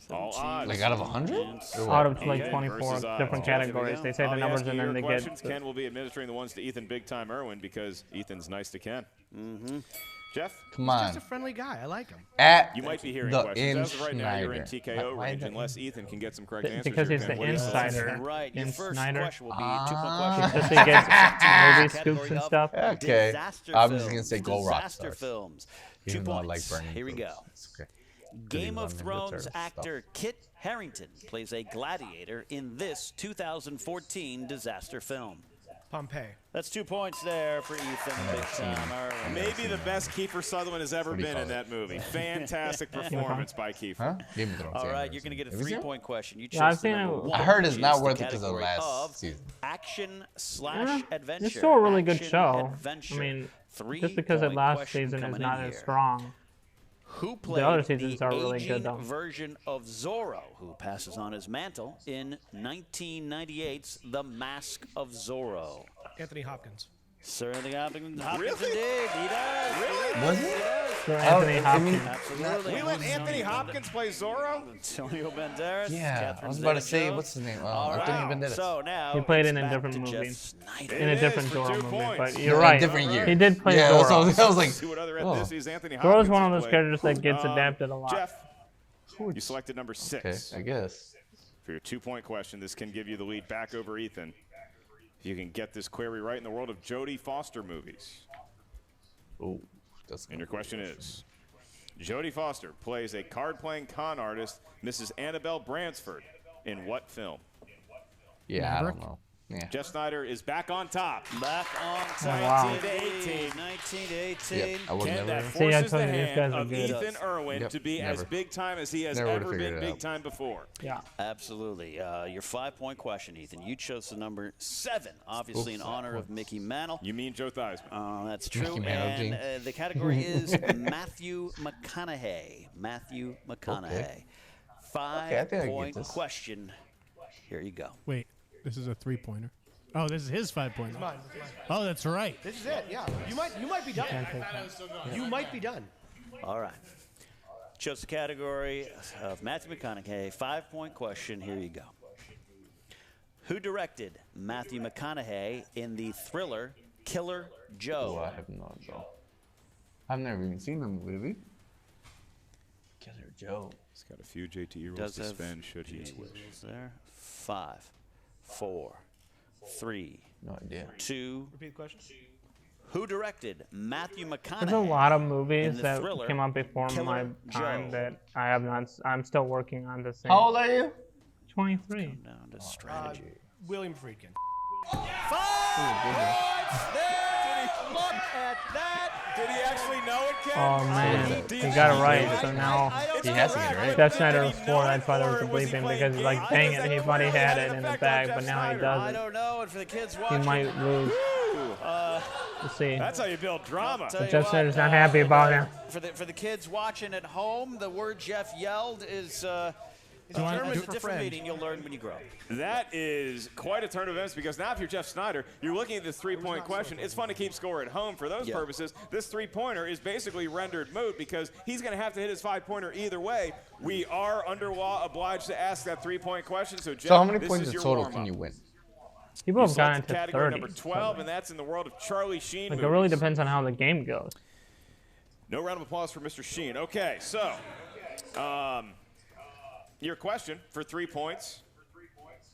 All odds. Like out of 100? Out of like Ethan 24 versus odds. different categories. They say I'll the be numbers asking and then your they questions. get. Ken will be administering the ones to Ethan Big Time Erwin because Ethan's nice to Ken. Jeff, Come He's on. a friendly guy. I like him. At you might be hearing the questions. As of right now, you're in Schneider. TKO Why range the- unless Ethan can get some correct answers. Because here, he's Ken. the What do you say? insider Right, your in first Snyder. question will be a 2-point question. Because he gets movie scoops Category and of stuff. Okay. Disaster I'm just films. gonna say go rock Disaster stars. films. Even 2 though I points. like burning Here we foods. go. It's okay. Game of Good Thrones stuff. actor Kit Harington plays a gladiator in this 2014 disaster film. Pompeii. That's 2 points there for Ethan Big Time Erwin. Maybe the best Kiefer Sutherland has ever What do you been in call that movie. Fantastic performance by Kiefer. Huh? Game of Thrones. All yeah, right, I've you're going to get a never seen it. 3-point question. You Yeah, I've chose the seen number it. 1. I heard it's which not is the worth it because of the category last of season. Action/adventure. It's still a really good Action show. adventure. I mean, 3 just because the point last question season is coming not in as here. strong. Who played other seasons the are really good, aging though. version of Zorro, who passes on his mantle in 1998's The Mask of Zorro? Anthony Hopkins. Sir Anthony Hopkins, Really? indeed. He does. Really? Was it? Sir Anthony I Hopkins. mean, Absolutely. We let Anthony Hopkins play Zorro? Antonio Banderas. Yeah, Catherine I was about to say, Zeta-Jones. what's his name? All right. Anthony Banderas. So now He played it's in a back different to movie. Jeff Sneider. In a It different is for Zorro 2 movie, points. but you're Yeah, right. different year. He did play Yeah, Zorro. I was like, See what other oh. ethnicities Anthony Hopkins Zorro's one of has those played. characters that gets adapted a lot. Jeff, you selected number 6. Okay, I guess. For your 2-point question, this can give you the lead back over Ethan. If you can get this query right in the world of Jodie Foster movies. Oh, that's And your question is, Jodie Foster plays a card-playing con artist, Mrs. Annabelle Bransford, in what film? Yeah, I don't know. Yeah. Jeff Sneider is back on top. Back on wow. 19 to 18. 19 to 18. Yep, I would Ken, never. that See, I forces told the you these hand guys are of good. Ethan Erwin Yep, to be as never. big time as he has Never would've ever figured been it big out. time before. Yeah. Absolutely. Your 5-point question, Ethan. You chose the number 7, obviously in honor of Mickey Mantle. You mean Joe Theismann. That's true. Mickey Mantle, And James. the category is Matthew McConaughey. Matthew McConaughey. Okay. I think I get 5-point this. question. Here you go. Wait, this is a 3-pointer. Oh, this is his 5-pointer. Mine. Oh, that's right. This is it. Yeah. You might be done. You might be done. All right. Chose the category of Matthew McConaughey. 5-point question. Here you go. Who directed Matthew McConaughey in the thriller Killer Joe? Oh, I have no idea. I've never even seen the movie. Killer Joe. He's got a few JT rules Does to have spend should he JT wish. rules there. 5, 4, 3, No idea. 2. Repeat the question. Who directed Matthew McConaughey? There's a lot of in movies the that thriller came out before Killer my time Joe? that I have not. I'm still working on the same. How old are you? 23. Down to strategy. William Friedkin. 5 points there. Look at that. Did he actually know it, Ken? Oh man, Did he got it right. So I now don't He know has to that. get it right. Jeff Sneider was Did he 4. know That's why there was it, a or was he bleeping playing because he's like, games? dang Does it, that he thought he clearly had have it an in the effect bag, on but Jeff now he Sneider? I doesn't. don't know. And for the kids He watching, might lose. We'll see. That's how you build drama. tell But you Jeff what, Snyder's not happy about him. For the kids watching at home, the word Jeff yelled is determines a different meaning you'll learn when you grow up. That is quite a turn of events because now if you're Jeff Sneider, you're looking at this 3-point question. It's fun to keep score at home for those purposes. This 3-pointer is basically rendered moot because he's going to have to hit his 5-pointer either way. We are under law obliged to ask that 3-point question. So, Jeff, So how many this points is in your total warm-up. can you win? People have gone Selected into category 30. number 12, and that's in the world of Charlie Sheen Like, it movies. really depends on how the game goes. No round of applause for Mr. Sheen. Okay, so your question for 3 points.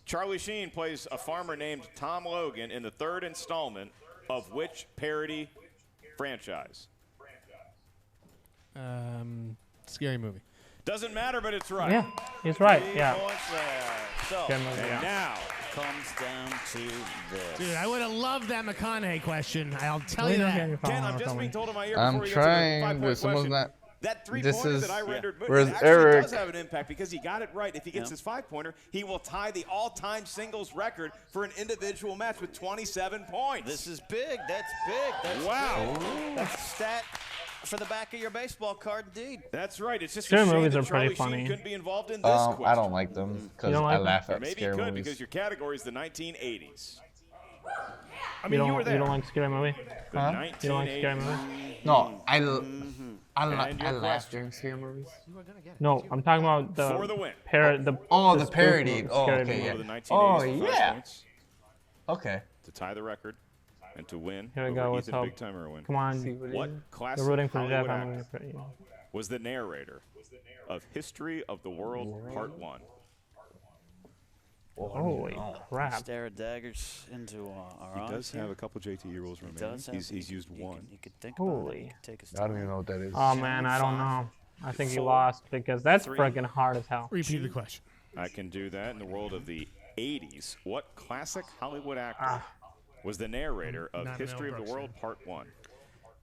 Charlie Sheen plays a farmer named Tom Logan in the 3rd installment of which parody franchise? Scary movie. Doesn't matter, but it's right. Yeah, he's right. 3 Yeah. points there. So Good movie, And yeah. now, comes down to this. Dude, I would have loved that McConaughey question. I'll tell We you don't that. get any Ken, I'm problem just with being it. told in my ear I'm before we get to the trying, 5-point but someone's question. not. That This 3-pointer is- that I rendered moot Where's actually Eric? does have an impact because he got it right. If he gets his 5-pointer, he will tie the all-time singles record for an individual match with 27 points. This is big. That's big. That's Wow. big. That's a stat for the back of your baseball card, indeed. That's right. It's just Scary a shame movies that are pretty Charlie Sheen funny. couldn't be involved in this question. I don't like them because don't like I them? laugh Or at maybe scary you could movies. because your category is the 1980s. I mean, you were You there. don't like scary movie? The Huh? You don't like scary 1980s. movie? No, I And your laugh question. during scary movies. No, I'm talking about For the the win. Oh, the spoof parody. movie, Oh, scary okay, movie. yeah. Over the 1980s Oh, for 5 yeah. points Okay. to tie the record and to win Here we over go. Let's Ethan hope. Big Time Erwin. Come on. What You're classic rooting for Jeff. Hollywood I'm actor rooting for you. was the narrator of History of the World Part 1? Holy crap. Stare at daggers into our eyes. He does here. have a couple JT rules remaining. Does have- He's you used can- you one. can- You could think about it. Holy. You could take us I don't even know what that is. Oh man, I don't know. I think you lost because that's freaking hard as hell. Repeat the question. I can do that in the world of the 80s. What classic Hollywood actor was the narrator of Not History Mel of the Brooks, World Part 1?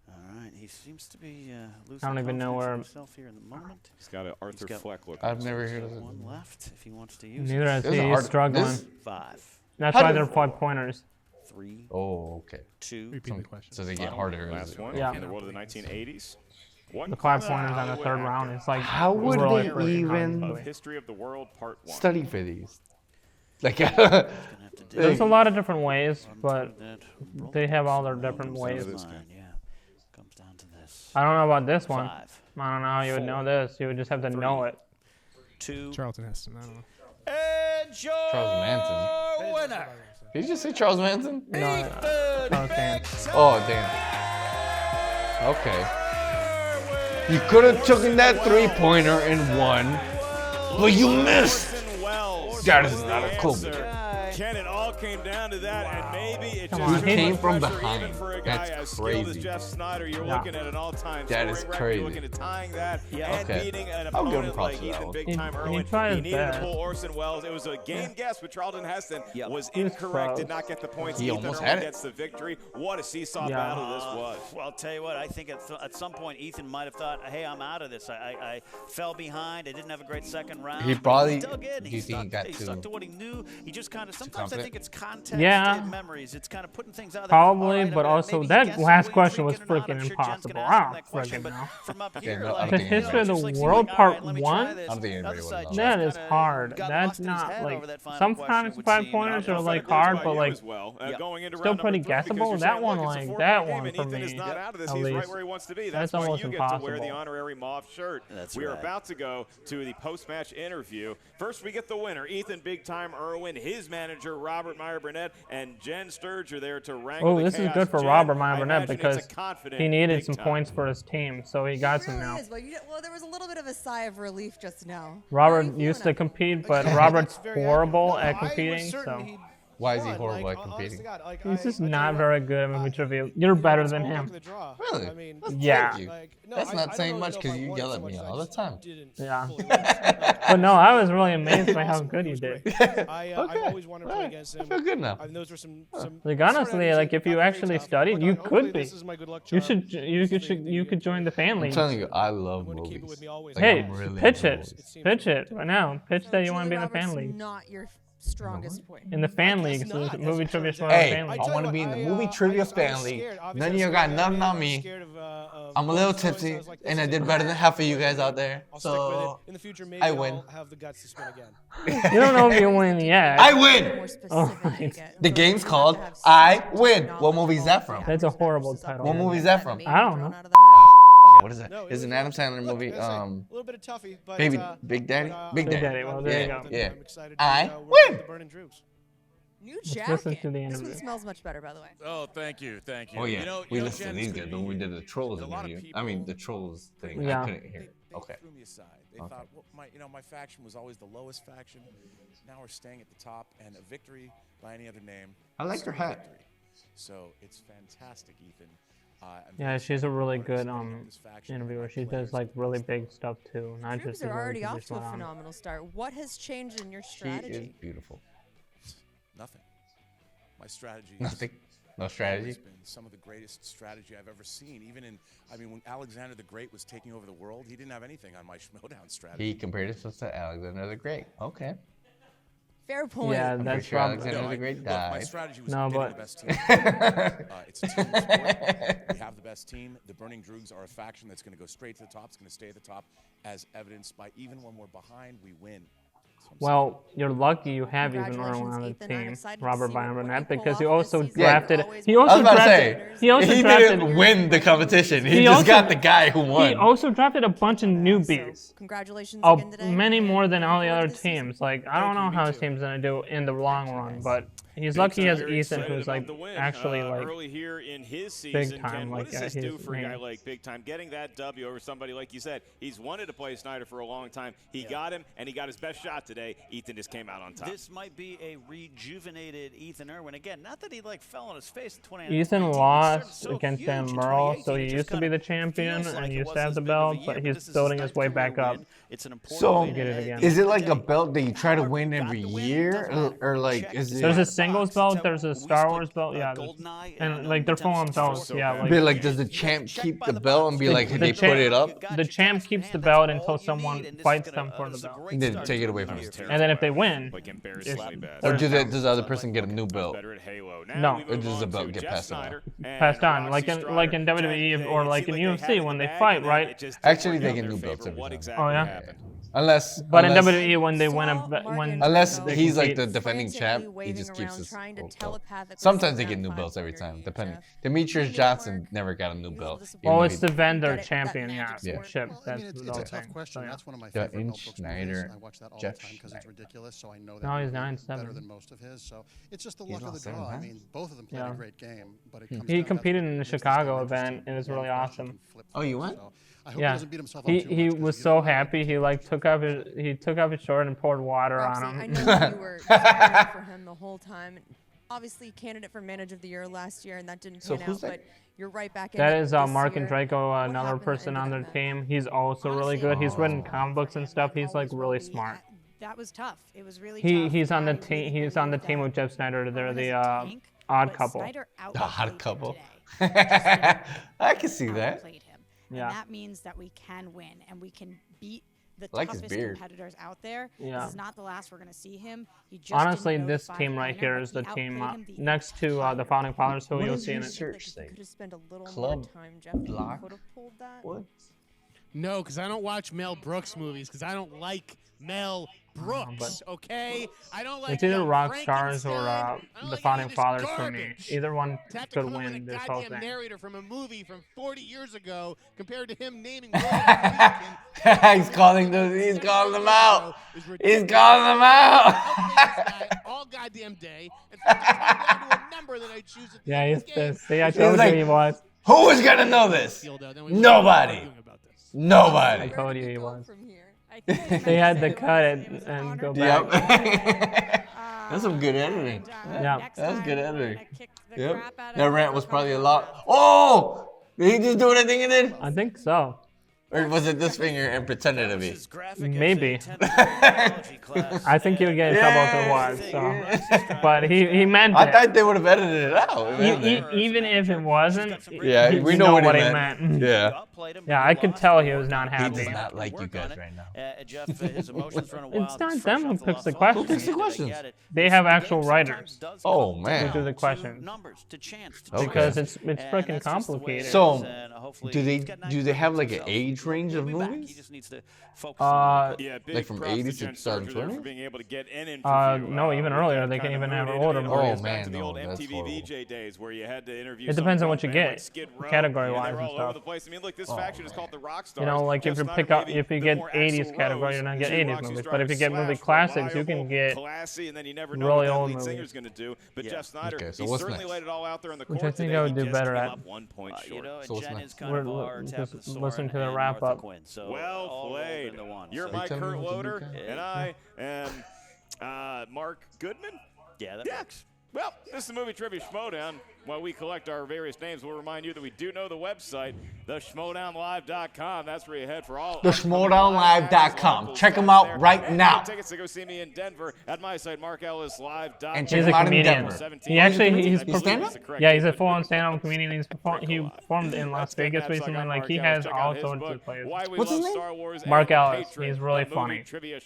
All right, he seems to be losing I don't even know confidence in where- himself here in the moment. He's got an Arthur got- Fleck look. I've never heard of it. One left if he wants to use Neither it. has This he. is a He's hard- struggling. this- 5, That's How why do- they're 5-pointers. 3, Oh, okay. 2, Repeat the question. So they get harder. Last one. Yeah. In the world of the 1980s. What The classic 5-pointers on the Hollywood 3rd actor round. It's like How would really they freaking hard even to of do. History of the World Part 1? Study for these. Like, There's a lot of different ways, but they have all their different ways. Comes down to this. I don't know about this one. 5. I don't know how you would know this. You would just have to know it. 2. Charlton Heston. I don't know. And Charles Manson. winner. Did you just say Charles Manson? No, Charles Manson. Oh, damn. Okay. You could have taken that 3-pointer and won, but you missed. That is not a Kobe. Ken, it all came down to that, and maybe it Come just on, took he came much from pressure behind. even for a guy That's as skilled as crazy. Jeff Sneider. You're Yeah. looking at an all-time That scoring is record. crazy. You're looking at tying that and Okay. beating an I'll give him opponent props like for that Ethan one. Big He- Time he Erwin. tried He his needed to best. pull Orson Welles. It was a game guess, but Charlton Heston was He was incorrect, close. did not get the points. He Ethan almost Erwin had it. gets the victory. What a seesaw Yeah. battle this was. Well, I'll tell you what, I think at some point Ethan might have thought, hey, I'm out of this. I fell behind. I didn't have a great second round. He but probably- dug in. do you think he got stuck too- to what he knew. He just kind of, sometimes I confident? think it's context Yeah. in memories. It's kind of putting things out there. Probably, All right, but maybe also he that guessed last whether question he's was drinking or not. freaking I'm sure Jen's impossible. gonna I ask him don't that question, freaking but know. from up Yeah, here, no, I don't like, think you know, anybody it just knows. like The seemed World like, Part all right, let me One? try this. I don't think The other anybody side, would know. That Jeff is kinda hard. got That's lost in his not head like over that final sometimes question, would 5 seem. pointers are like Goes hard, by but you like as well. Yep. Going into still round pretty number 3 because guessable. you're That saying, one, look, it's a like, 4-point that game one and for Ethan me, is not out of this. at He's right least. where he wants to be. That's That's why almost you get to wear the impossible. honorary mauve shirt. That's We are right. about to go to the post-match interview. First, we get the winner, Ethan Big Time Erwin, his manager, Robert Meyer Burnett, and Jen Sturge are there to wrangle Oh, the this is chaos. good for Jen, Robert Meyer I Burnett imagine it's because a confident he needed Big some Time. points for his team, so he got some Really now. is, but well, there was a little bit of a sigh of relief just now. Robert used to compete, but Robert's horrible at competing, so Why is he horrible at competing? he's just not very good at movie trivia. You're better than him. Really? Yeah. Thank you. That's not saying much because you yell at me all the time. Yeah. But no, I was really amazed by how good you did. I've always wanted to play against him. I feel good now. I mean, those were some Like honestly, like if you actually studied, you could be. This is my good luck You charm. you could join the fan I'm league. telling you, I love I'm gonna keep it movies. with me always. Like, Hey, I'm really pitch into it. movies. Pitch it right now. Pitch that you want to be in the Robert's fan league. not your strongest point. In the fan league, so not. movie That's trivia what for Hey, fan I league. want to be in the movie trivia fan league. None of you got nothing on me. I'm a little tipsy, and I did better than half of you guys out there. I'll stick with So it. In the future, maybe I win. I'll have the guts to spin again. You don't know if you win yet. I win. More specific Oh, you get. The game's You have called to have I so much Win. What knowledge movie is of that all from? the That's a actors horrible versus title. What other movie is that that from? may I don't be thrown know. out of the hat. What is that? No, Is it an was- Adam Sandler look, movie? it's a little bit of toughie, but Baby, Big Daddy? Big Big Daddy. Daddy, well, there you Yeah, go. yeah. I'm excited to, I work win. with the Burning Droogs. New listen jacket. to the This interview. one smells much better, by the way. Oh, thank you, thank you. Oh yeah, You know, we you know, listened to Jen, these it's guys gonna when we be- did the Trolls a lot of interview. I mean the Trolls thing. Yeah. I couldn't hear. They Okay. threw me aside. They Okay. thought, well, my faction was always the lowest faction. Now we're staying at the top, and a victory by any other name. I like is her still a hat. victory. So it's fantastic, Ethan. I'm Yeah, very she's a excited really about good this faction, interviewer. my She players, does like really big stuff too, not Droogs just the are already Movie off to a Trivia Schmoedown. phenomenal start. What has changed in your She is strategy? beautiful. Nothing. My strategy. Nothing. No Has strategy. been some of the greatest strategy I've ever seen. Even in, I mean, when Alexander the Great was taking over the world, he didn't have anything on my Schmoedown strategy. He compared himself to Alexander the Great. Okay. Fair point. Yeah, I'm pretty that's sure probably. Alexander the Great Look, my died. strategy was No, getting but- the best team. It's a team sport. We have the best team. The Burning Droogs are a faction that's going to go straight to the top. It's going to stay at the top, as evidenced by even when we're behind, we win. So I'm Well, you're lucky you have Ethan Erwin Congratulations, on the Ethan. I'm team, excited to Robert see what Byron you Burnett, pull because off he this also season. drafted. Always He one also I was about to drafted. say, He also he drafted. didn't win the competition. He, He just also- got the guy who won. He also drafted a bunch of newbies. So, congratulations Oh, again today. many more than all the Looking forward other to this season. teams. Like I don't know how his team's gonna do in the long run, but he's lucky he has Very Ethan, excited who's about like the win, actually like early here in his season. time, Ken, what like, does this do his for a guy name. like Big Time? Getting that W over somebody like you said, he's wanted to play Sneider for a long time. He got him, and he got his best shot today. Ethan just came out on top. This might be a rejuvenated Ethan Erwin. Again, not that he like fell on his face in 2019. Ethan He started lost so against huge Dan in Merle, 2018. so he It just used to be kinda the champion feels like and it used to wasn't have as the big of a belt, year, but this he's is his building his ninth way career back up. win. It's an important So, win, Get it and again. Is it like a today, belt that you try to Howard win got every the win, year, doesn't matter. or like Check is the it? There's a box. singles It's belt, a- there's a we Star split, Wars belt, yeah, GoldenEye and like they're full on belts, so yeah. bad. Like, But like, does the champ keep the belt and be like, the they champ- put it up? the champ keeps the belt until someone fights them for the belt. And then take it away from him. And then if they win, like embarrassingly bad. Or does the other person get a new belt? Better at Halo. No. Now we Or move does the on belt to get Jeff passed on? Sneider and passed on, Roxy like in Strider. WWE Jack, or it like seemed in they UFC had it in when the they bag, fight, and then right? it just Actually, didn't they work get out new in their belts favor. every What time. exactly Oh, yeah? happened? But in WWE, when they win Unless they he's like compete. the defending champ, he waving just keeps around, his trying to old belt. telepathically Sometimes they send get that new five belts every pointer to time, you, depending. Jeff. Demetrius Johnson never got a new belt. even Well, though it's he- the vendor Get it, that champion, magic yeah. sword. Chip, Well, I that's mean, the it's whole a tough thing. question. So, yeah. That's one of my Yeah, favorite Inch Mel Brooks Schneider, movies. I watch that all Jeff the time because it's Schneider. ridiculous. So I know that No, he's movie 9'7". better than most of his. So it's just the He's luck of not the 7 draw. I pounds. mean, both of them played a great game, but it comes He down competed to in the makes this Chicago game event. interesting. It was One really question awesome. can flip Oh, you things. went? So I hope he Yeah, doesn't beat himself up he too much, 'cause was if you so don't know, happy. He like took off his shirt and poured water Roxy, on I him. know you were cheering for him the whole time. Obviously, candidate for Manager of the Year last year, and that didn't So pan who's out. that? But you're right back in That it is this Mark year. and Draco, What another happened that person on ended their in that? team. He's also really good. He's written comic books and stuff. He's like really smart. That was tough. It was really He's tough. on the I team. really He's on the believe team that with Jeff Sneider. They're Erwin the is a tank, odd but couple. Sneider The outplayed hot him couple. today. I can see that. Outplayed him. Yeah. And that means that we can win and we can beat the I like his toughest beard. competitors out there. Yeah. This is not the last we're going to see him. He just Honestly, didn't know this the team right five-pointer, here but is the he team outplayed him the next to the entire Founding Fathers, who What you'll does see in your it. shirt Like, if you say? could have spent a little Club more time, Jeff, you Block? could have pulled that. What? No, because I don't watch Mel Brooks movies because I don't like Mel Brooks. Okay, I don't like. It's either Young Rock Stars or Frankenstein. I don't the like Founding any of this Fathers for me. garbage. Either one To have to could come up with a win this whole goddamn thing. narrator from a movie from 40 years ago compared to him naming William Freakin. He's calling them. He's calling them out. He's calling them out. all goddamn day and fucking come down to a number that I choose at the Yeah, end he's of the game. pissed. See, I told like, you he was. Who is gonna know this? Then we wouldn't Nobody. be arguing about this. I Nobody. told you he Go was. from here. I think They had to cut it and go Yep. back. That's some good editing. Yeah. That's good editing. the Yep. crap out of That him rant for was coming probably a from lot. Oh! Did he just do what I think he did? I think so. Or was it this finger and pretended to be? This is graphic as Maybe. a 10th biology class. I think he would get in trouble if it was. So. But he meant I it. thought they would have edited it out. Even if it wasn't, Yeah, you we know what he he meant. meant. Yeah. Yeah, I could tell he was not He happy. does not like you guys right now. Jeff, his emotions run wild. It's not He's them fresh who off the picks the loss. questions. Who picks the questions? They have actual writers Oh, who man. do the questions. Numbers to chance to Okay. Because chance. it's And freaking that's just the way it complicated. is, So, and hopefully do he's got 9 they have like an himself. age range of He'll be back. movies? He just needs to focus on Yeah, big Like from props to 80s to Jen Starcher there 2020? for being able to get in interview. No, even earlier. They can even have older movies. movies. Oh, Back man, to the no, old that's MTV horrible. VJ days where you had to interview. It depends on some what you band get, like Skid Row. category-wise They were and all over stuff. the place. I mean, look, this Oh, faction is man. called the Rock Stars. You know, like if Jeff you Sneider pick up, maybe if you the get more 80s Axl category, Rose, you're not getting to 80s Roxy movies. Stryer But if you get movie slash classics, you reliable, can get classy, and then you never know really what that old lead movies. singer's going to do. But Yeah. Jeff Snyder, Okay, so he what's certainly next? laid it all out there in the Which court I think today. I would He do just better came at. up 1 point You short. know, and So what's Jen next? is kind of We're- our just Tabitha Soren listen to the and wrap Martha up. Quinn. So Well all rolled played. into one. You're So- my tell me Kurt what you Loader, do, and I am Mark Goodman. Yeah, that works. Well, this is the Movie Trivia Schmoedown. While we collect our various names, we'll remind you that we do know the website, theschmoedownlive.com. That's where you head for all. theschmoedownlive.com. Check them out right now. Tickets to go see me in Denver at my site, markellislive.com. And check He's him a out in comedian. Denver. He actually He's stand-up? Yeah, he's a full-on stand-up comedian. He performed in Las Vegas recently. Like he has all sorts of players. What's his name? Mark Ellis. He's really funny. Check his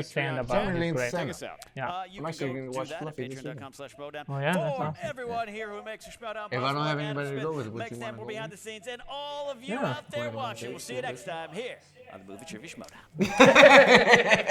stand-up out. Patreon. He's great. Check us out. Yeah. You I'm can actually go gonna do watch that at Fluffy this patreon.com/Schmoedown. Oh, yeah, that's For awesome. everyone here who makes the Schmoedown If I don't have possible, anybody to Adam go Smith with, would makes you them wanna we're go behind the with? scenes, and all of you Yeah. out there watching. We'll see you next time here on the Movie Trivia Schmoedown.